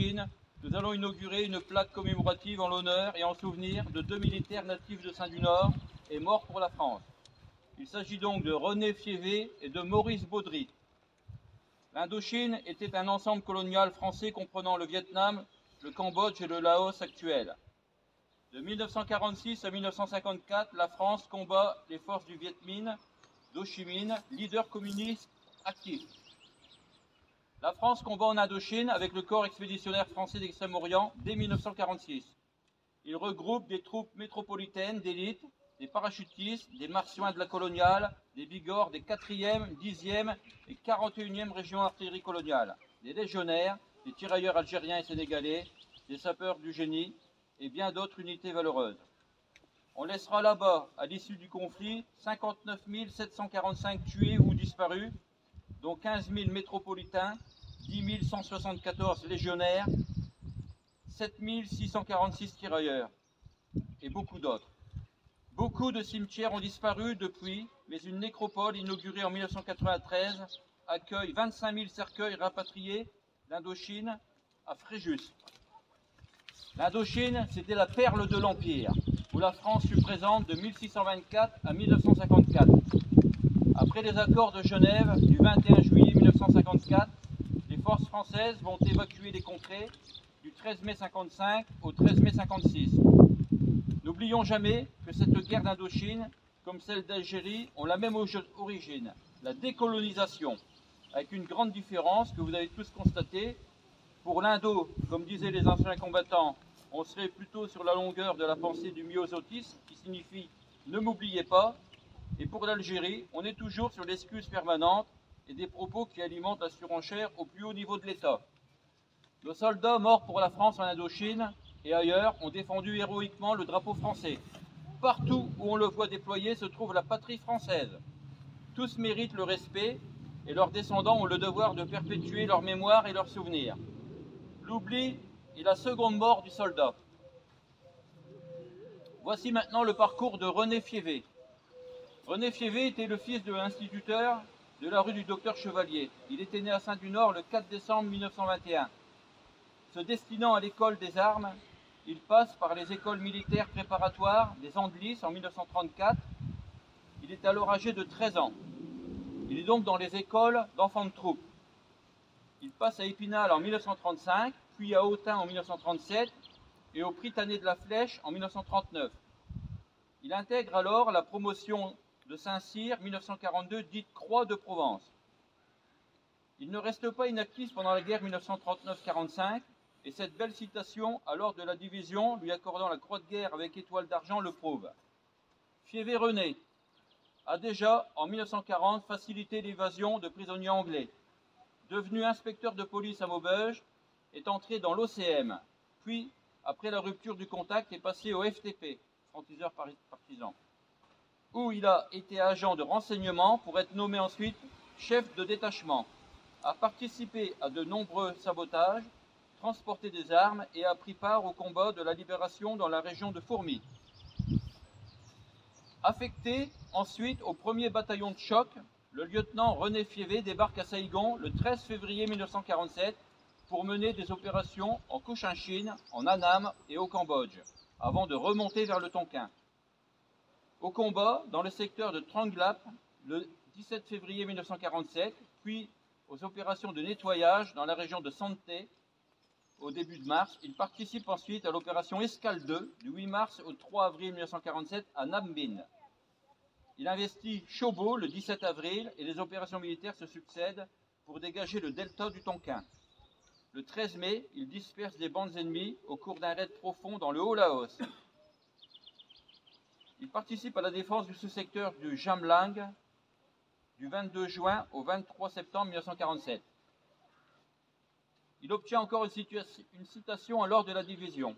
Chine, nous allons inaugurer une plaque commémorative en l'honneur et en souvenir de 2 militaires natifs de Saint-du-Nord et morts pour la France. Il s'agit donc de René Fiévé et de Maurice Baudry. L'Indochine était un ensemble colonial français comprenant le Vietnam, le Cambodge et le Laos actuel. De 1946 à 1954, la France combat les forces du Viet Minh d'Ho Chi Minh, leader communiste actif. La France combat en Indochine avec le corps expéditionnaire français d'Extrême-Orient dès 1946. Il regroupe des troupes métropolitaines d'élite, des parachutistes, des marsouins de la coloniale, des bigorres des 4e, 10e et 41e régions artillerie coloniale, des légionnaires, des tirailleurs algériens et sénégalais, des sapeurs du génie et bien d'autres unités valeureuses. On laissera là-bas, à l'issue du conflit, 59 745 tués ou disparus, dont 15 000 métropolitains, 10 174 légionnaires, 7 646 tirailleurs et beaucoup d'autres. Beaucoup de cimetières ont disparu depuis, mais une nécropole inaugurée en 1993 accueille 25 000 cercueils rapatriés d'Indochine à Fréjus. L'Indochine, c'était la perle de l'Empire, où la France fut présente de 1624 à 1954. Après les accords de Genève du 21 juillet 1954, les forces françaises vont évacuer les contrées du 13 mai 55 au 13 mai 56. N'oublions jamais que cette guerre d'Indochine, comme celle d'Algérie, ont la même origine, la décolonisation, avec une grande différence que vous avez tous constatée. Pour l'Indo, comme disaient les anciens combattants, on serait plutôt sur la longueur de la pensée du myosotisme, qui signifie « ne m'oubliez pas ». Et pour l'Algérie, on est toujours sur l'excuse permanente et des propos qui alimentent la surenchère au plus haut niveau de l'État. Nos soldats morts pour la France en Indochine et ailleurs ont défendu héroïquement le drapeau français. Partout où on le voit déployer se trouve la patrie française. Tous méritent le respect et leurs descendants ont le devoir de perpétuer leur mémoire et leurs souvenirs. L'oubli est la seconde mort du soldat. Voici maintenant le parcours de René Fiévé. René Fiévé était le fils de l'instituteur de la rue du Docteur Chevalier. Il était né à Saint-du-Nord le 4 décembre 1921. Se destinant à l'école des armes, il passe par les écoles militaires préparatoires des Andelys en 1934. Il est alors âgé de 13 ans. Il est donc dans les écoles d'enfants de troupe. Il passe à Épinal en 1935, puis à Autun en 1937 et au Prytanée de la Flèche en 1939. Il intègre alors la promotion de Saint-Cyr 1942, dite Croix de Provence. Il ne reste pas inactif pendant la guerre 1939-45 et cette belle citation alors de la division lui accordant la Croix de guerre avec étoile d'argent le prouve. Fiévé René a déjà, en 1940, facilité l'évasion de prisonniers anglais. Devenu inspecteur de police à Maubeuge, est entré dans l'OCM, puis, après la rupture du contact, est passé au FTP, franciseurs partisans, où il a été agent de renseignement pour être nommé ensuite chef de détachement, a participé à de nombreux sabotages, transporté des armes et a pris part au combat de la libération dans la région de Fourmi. Affecté ensuite au 1er bataillon de choc, le lieutenant René Fiévé débarque à Saïgon le 13 février 1947 pour mener des opérations en Cochinchine, en Annam et au Cambodge, avant de remonter vers le Tonkin. Au combat dans le secteur de Trang Lap le 17 février 1947, puis aux opérations de nettoyage dans la région de Santé au début de mars. Il participe ensuite à l'opération Escale 2 du 8 mars au 3 avril 1947 à Nam Binh. Il investit Chobo le 17 avril et les opérations militaires se succèdent pour dégager le delta du Tonkin. Le 13 mai, il disperse des bandes ennemies au cours d'un raid profond dans le Haut-Laos. Il participe à la défense du sous-secteur du Jamlang du 22 juin au 23 septembre 1947. Il obtient encore une citation à l'ordre de la division.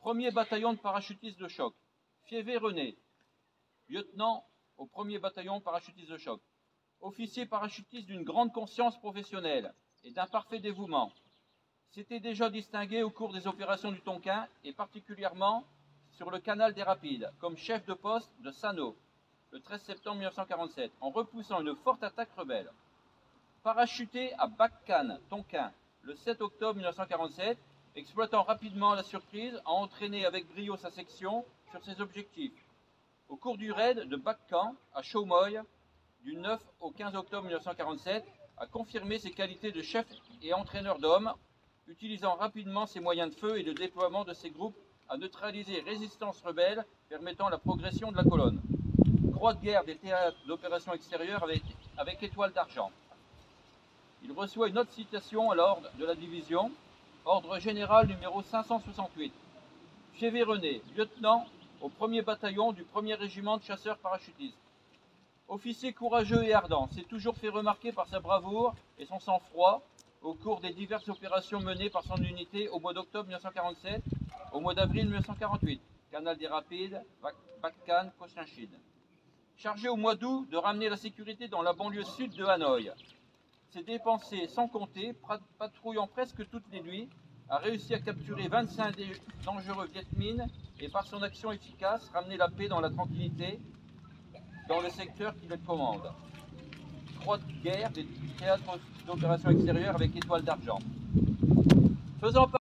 1er bataillon de parachutistes de choc. Fiévé René, lieutenant au 1er bataillon parachutistes de choc. Officier parachutiste d'une grande conscience professionnelle et d'un parfait dévouement. S'était déjà distingué au cours des opérations du Tonkin et particulièrement sur le canal des Rapides, comme chef de poste de Sano, le 13 septembre 1947, en repoussant une forte attaque rebelle. Parachuté à Bac Khan, Tonkin, le 7 octobre 1947, exploitant rapidement la surprise, a entraîné avec brio sa section sur ses objectifs. Au cours du raid de Bac-Camp à Chaumoy, du 9 au 15 octobre 1947, a confirmé ses qualités de chef et entraîneur d'hommes, utilisant rapidement ses moyens de feu et le déploiement de ses groupes à neutraliser résistance rebelle permettant la progression de la colonne. Croix de guerre des théâtres d'opérations extérieures avec étoile d'argent. Il reçoit une autre citation à l'ordre de la division, ordre général numéro 568. Fievé René, lieutenant au 1er bataillon du 1er régiment de chasseurs parachutistes. Officier courageux et ardent, s'est toujours fait remarquer par sa bravoure et son sang-froid au cours des diverses opérations menées par son unité au mois d'octobre 1947, au mois d'avril 1948, Canal des Rapides, Bac-Can, Cochinchine. Chargé au mois d'août de ramener la sécurité dans la banlieue sud de Hanoï. S'est dépensé sans compter, patrouillant presque toutes les nuits, a réussi à capturer 25 dangereux Viet Minh et par son action efficace, ramener la paix dans la tranquillité dans le secteur qu'il commande. Croix de guerre des théâtres d'opérations extérieures avec étoile d'argent. Faisant